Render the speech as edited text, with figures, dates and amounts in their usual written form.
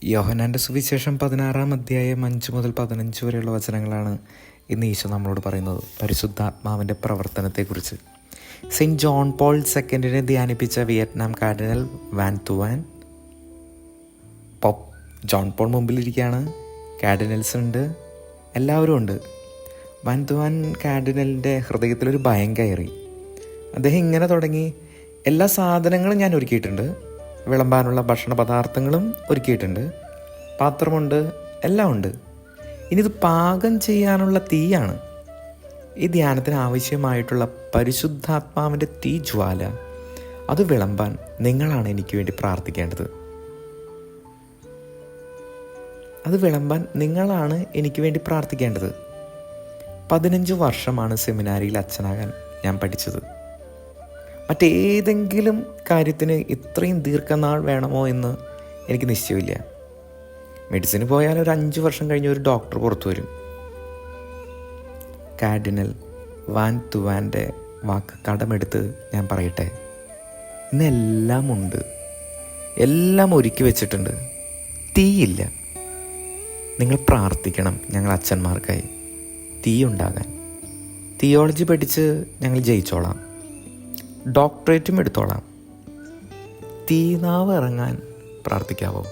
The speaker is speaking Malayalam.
യോഹന്നാൻ്റെ സുവിശേഷം 16-ാം അധ്യായം 5 മുതൽ 15 വരെയുള്ള വചനങ്ങളാണ് ഇന്ന് ഈശോ നമ്മളോട് പറയുന്നത്. പരിശുദ്ധാത്മാവിൻ്റെ പ്രവർത്തനത്തെക്കുറിച്ച്. സെയിൻറ്റ് ജോൺ പോൾ സെക്കൻഡിനെ ധ്യാനിപ്പിച്ച Vietnam cardinal Van Thuan pope John Paul മുമ്പിലിരിക്കുകയാണ്. കാർഡിനൽസ് ഉണ്ട്, എല്ലാവരും ഉണ്ട്. വാൻ തുവാൻ കാർഡിനലിൻ്റെ ഹൃദയത്തിലൊരു ഭയം കയറി. അദ്ദേഹം ഇങ്ങനെ തുടങ്ങി: എല്ലാ സാധനങ്ങളും ഞാൻ ഒരുക്കിയിട്ടുണ്ട്, വിളമ്പാനുള്ള ഭക്ഷണ പദാർത്ഥങ്ങളും ഒരുക്കിയിട്ടുണ്ട്, പാത്രമുണ്ട്, എല്ലാം ഉണ്ട്. ഇനി ഇത് പാകം ചെയ്യാനുള്ള തീയാണ്. ഈ ധ്യാനത്തിന് ആവശ്യമായിട്ടുള്ള പരിശുദ്ധാത്മാവിൻ്റെ തീ ജ്വാല അത് വിളമ്പാൻ നിങ്ങളാണ് എനിക്ക് വേണ്ടി പ്രാർത്ഥിക്കേണ്ടത്. അത് വിളമ്പാൻ നിങ്ങളാണ് എനിക്ക് വേണ്ടി പ്രാർത്ഥിക്കേണ്ടത്. 15 വർഷമാണ് സെമിനാരിയിൽ അച്ഛനാകാൻ ഞാൻ പഠിച്ചത്. മറ്റേതെങ്കിലും കാര്യത്തിന് ഇത്രയും ദീർഘനാൾ വേണമോ എന്ന് എനിക്ക് നിശ്ചയമില്ല. മെഡിസിന് പോയാൽ ഒരു 5 വർഷം കഴിഞ്ഞ് ഒരു ഡോക്ടർ പുറത്തു വരും. കാർഡിനൽ വാൻ തുവാൻ്റെ വാക്ക് കടമെടുത്ത് ഞാൻ പറയട്ടെ, ഇന്നെല്ലാം ഉണ്ട്, എല്ലാം ഒരുക്കി വെച്ചിട്ടുണ്ട്, തീയില്ല. നിങ്ങൾ പ്രാർത്ഥിക്കണം ഞങ്ങൾ അച്ഛന്മാർക്കായി തീ ഉണ്ടാകാൻ. തിയോളജി പഠിച്ച് ഞങ്ങൾ ജയിച്ചോളാം, ഡോക്ടറേറ്റും എടുത്തോളാം. തീനാവ് ഇറങ്ങാൻ പ്രാർത്ഥിക്കാവോ?